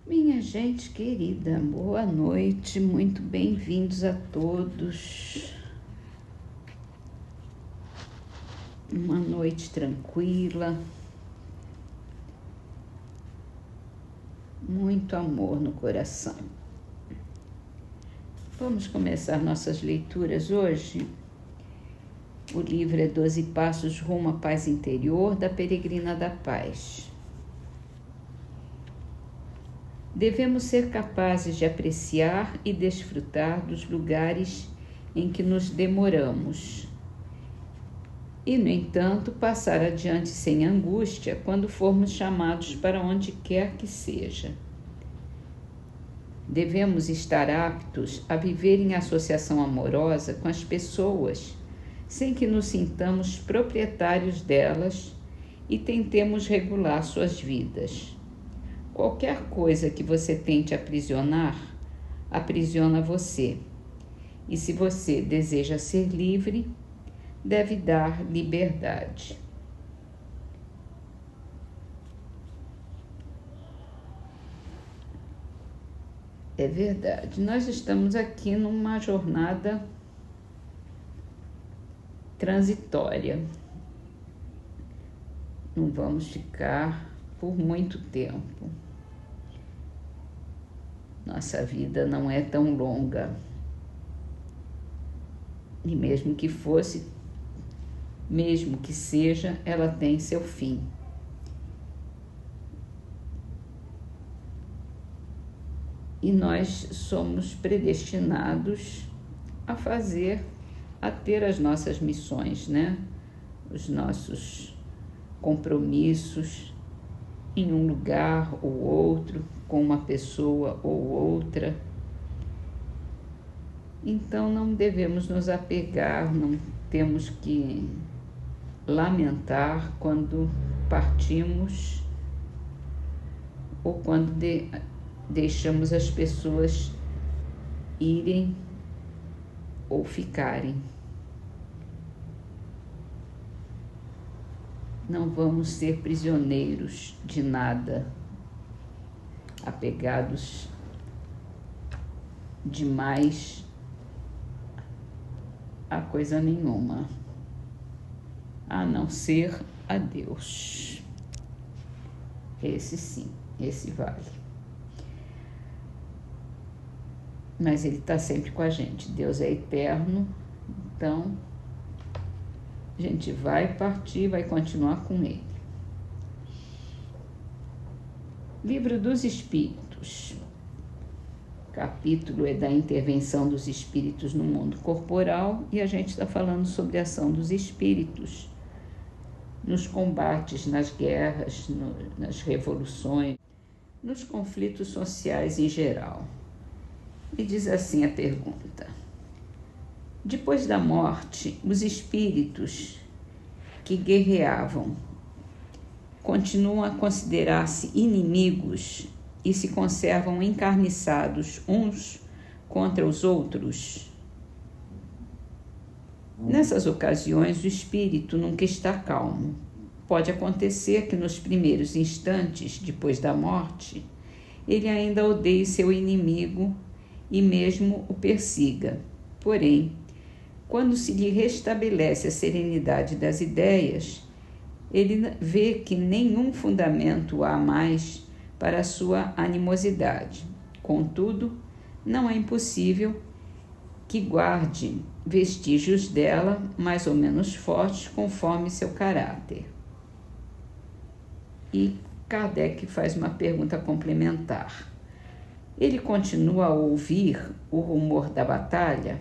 Minha gente querida, boa noite, muito bem-vindos a todos. Uma noite tranquila, muito amor no coração. Vamos começar nossas leituras hoje. O livro é 12 Passos Rumo à Paz Interior, da Peregrina da Paz. Devemos ser capazes de apreciar e desfrutar dos lugares em que nos demoramos e, no entanto, passar adiante sem angústia quando formos chamados para onde quer que seja. Devemos estar aptos a viver em associação amorosa com as pessoas, sem que nos sintamos proprietários delas e tentemos regular suas vidas. Qualquer coisa que você tente aprisionar, aprisiona você. E se você deseja ser livre, deve dar liberdade. É verdade, nós estamos aqui numa jornada transitória. Não vamos ficar por muito tempo. Nossa vida não é tão longa. E mesmo que fosse, mesmo que seja, ela tem seu fim. E nós somos predestinados a ter as nossas missões, né? Os nossos compromissos em um lugar ou outro, com uma pessoa ou outra. Então não devemos nos apegar, não temos que lamentar quando partimos ou quando deixamos as pessoas irem ou ficarem. Não vamos ser prisioneiros de nada, apegados demais a coisa nenhuma, a não ser a Deus. Esse sim, esse vale. Mas Ele está sempre com a gente. Deus é eterno, então a gente vai partir, vai continuar com Ele. Livro dos Espíritos. O capítulo é da intervenção dos espíritos no mundo corporal e a gente está falando sobre a ação dos espíritos nos combates, nas guerras, nas revoluções, nos conflitos sociais em geral. E diz assim a pergunta: depois da morte, os espíritos que guerreavam continuam a considerar-se inimigos e se conservam encarniçados uns contra os outros? Nessas ocasiões, o espírito nunca está calmo. Pode acontecer que nos primeiros instantes depois da morte, ele ainda odeie seu inimigo e mesmo o persiga. Porém, quando se lhe restabelece a serenidade das ideias, ele vê que nenhum fundamento há mais para a sua animosidade. Contudo, não é impossível que guarde vestígios dela mais ou menos fortes conforme seu caráter. E Kardec faz uma pergunta complementar. Ele continua a ouvir o rumor da batalha?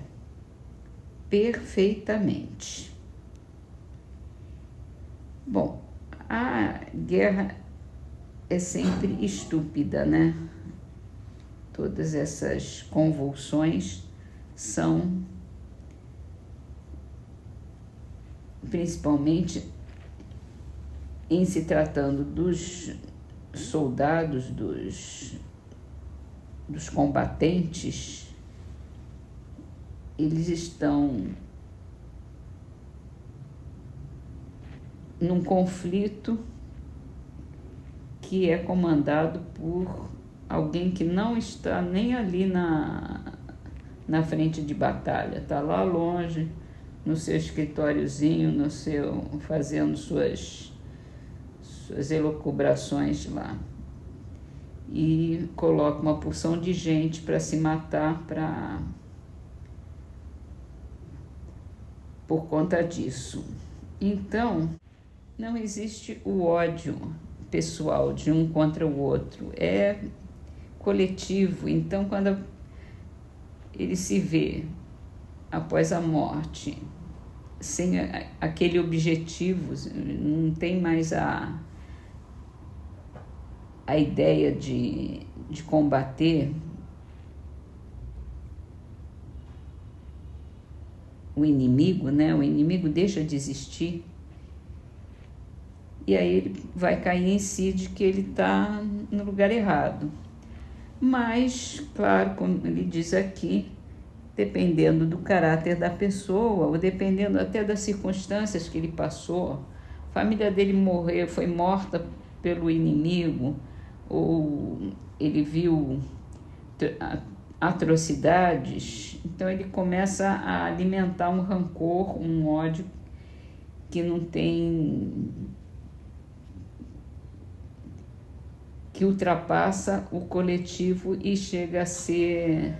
Perfeitamente. Bom, a guerra é sempre estúpida, né? Todas essas convulsões são, principalmente em se tratando dos soldados, dos combatentes, eles estão num conflito que é comandado por alguém que não está nem ali na frente de batalha, está lá longe, no seu escritóriozinho, fazendo suas elucubrações lá. E coloca uma porção de gente para se matar por conta disso. Então, não existe o ódio pessoal de um contra o outro, é coletivo. Então, quando ele se vê após a morte sem aquele objetivo, não tem mais a ideia de combater o inimigo, né? O inimigo deixa de existir. E aí ele vai cair em si de que ele está no lugar errado. Mas, claro, como ele diz aqui, dependendo do caráter da pessoa, ou dependendo até das circunstâncias que ele passou, a família dele foi morta pelo inimigo, ou ele viu atrocidades, então ele começa a alimentar um rancor, um ódio que não tem, que ultrapassa o coletivo e chega a ser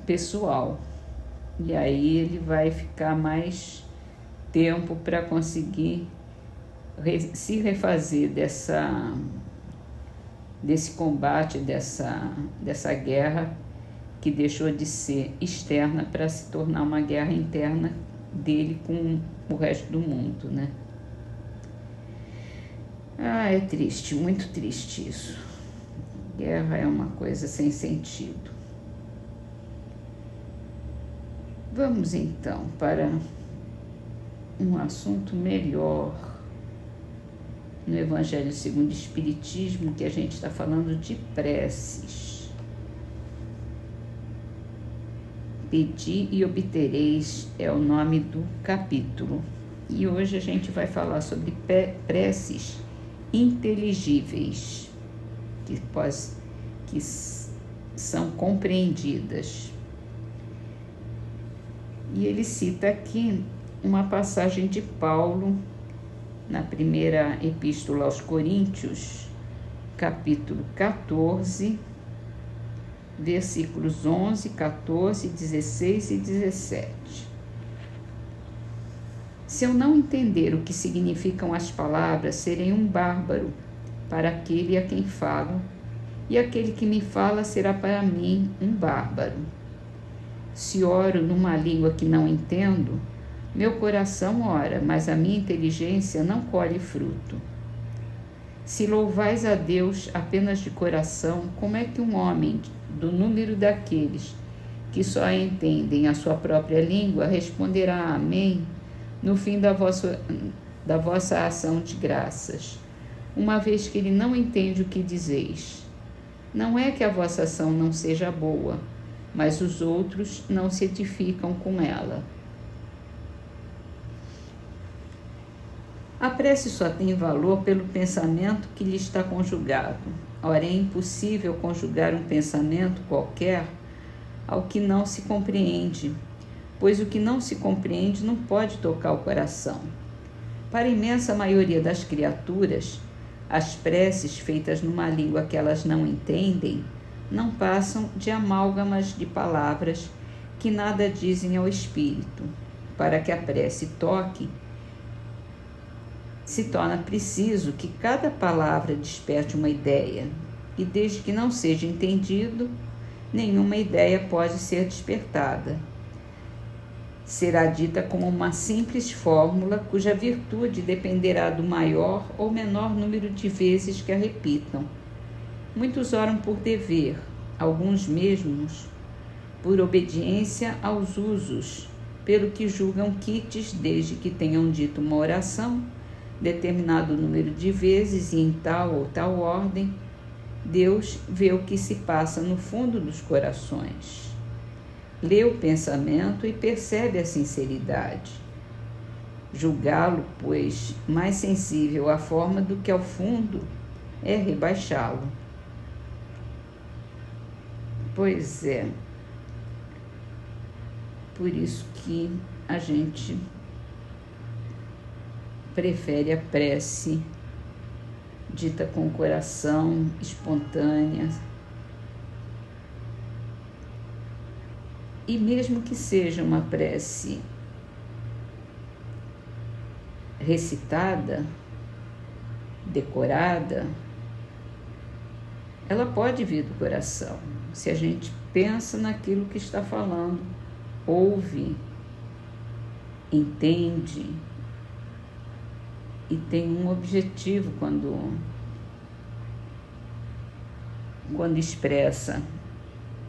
pessoal. E aí ele vai ficar mais tempo para conseguir se refazer desse combate, dessa guerra que deixou de ser externa para se tornar uma guerra interna dele com o resto do mundo, né? É triste, muito triste isso. Guerra é uma coisa sem sentido. Vamos então para um assunto melhor no Evangelho segundo o Espiritismo, que a gente está falando de preces. Pedi e obtereis é o nome do capítulo. E hoje a gente vai falar sobre preces inteligíveis, que são compreendidas. E ele cita aqui uma passagem de Paulo, na primeira epístola aos Coríntios, capítulo 14, versículos 11, 14, 16 e 17. Se eu não entender o que significam as palavras, serei um bárbaro para aquele a quem falo, e aquele que me fala será para mim um bárbaro. Se oro numa língua que não entendo, meu coração ora, mas a minha inteligência não colhe fruto. Se louvais a Deus apenas de coração, como é que um homem do número daqueles que só entendem a sua própria língua responderá amém no fim da vossa ação de graças, uma vez que ele não entende o que dizeis? Não é que a vossa ação não seja boa, mas os outros não se edificam com ela. A prece só tem valor pelo pensamento que lhe está conjugado. Ora, é impossível conjugar um pensamento qualquer ao que não se compreende, pois o que não se compreende não pode tocar o coração. Para a imensa maioria das criaturas, as preces feitas numa língua que elas não entendem não passam de amálgamas de palavras que nada dizem ao espírito. Para que a prece toque, se torna preciso que cada palavra desperte uma ideia, e desde que não seja entendido, nenhuma ideia pode ser despertada. Será dita como uma simples fórmula cuja virtude dependerá do maior ou menor número de vezes que a repitam. Muitos oram por dever, alguns mesmos por obediência aos usos, pelo que julgam quites desde que tenham dito uma oração, determinado número de vezes e em tal ou tal ordem. Deus vê o que se passa no fundo dos corações. Lê o pensamento e percebe a sinceridade. Julgá-lo, pois, mais sensível à forma do que ao fundo, é rebaixá-lo. Pois é. Por isso que a gente prefere a prece dita com o coração, espontânea. E mesmo que seja uma prece recitada, decorada, ela pode vir do coração, se a gente pensa naquilo que está falando, ouve, entende e tem um objetivo quando expressa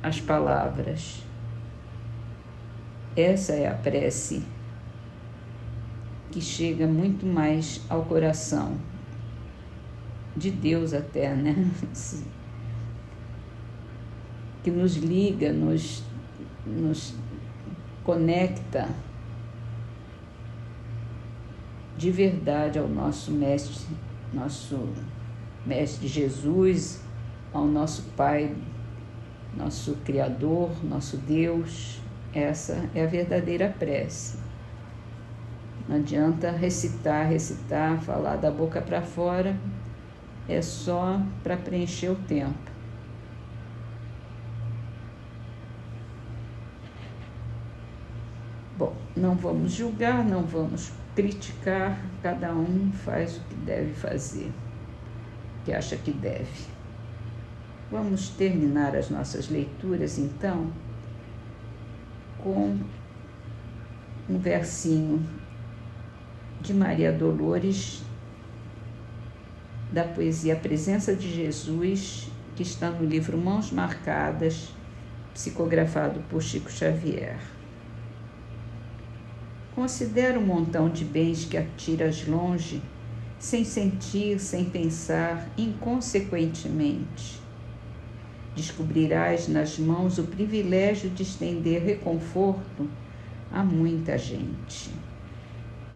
as palavras. Essa é a prece que chega muito mais ao coração de Deus até, né? Que nos liga, nos conecta de verdade ao nosso mestre Jesus, ao nosso Pai, nosso Criador, nosso Deus. Essa é a verdadeira prece. Não adianta recitar, falar da boca para fora, é só para preencher o tempo. Bom, não vamos julgar, não vamos criticar, cada um faz o que deve fazer, o que acha que deve. Vamos terminar as nossas leituras, então, com um versinho de Maria Dolores, da poesia A Presença de Jesus, que está no livro Mãos Marcadas, psicografado por Chico Xavier. Considera o montão de bens que atiras longe, sem sentir, sem pensar, inconsequentemente. Descobrirás nas mãos o privilégio de estender reconforto a muita gente.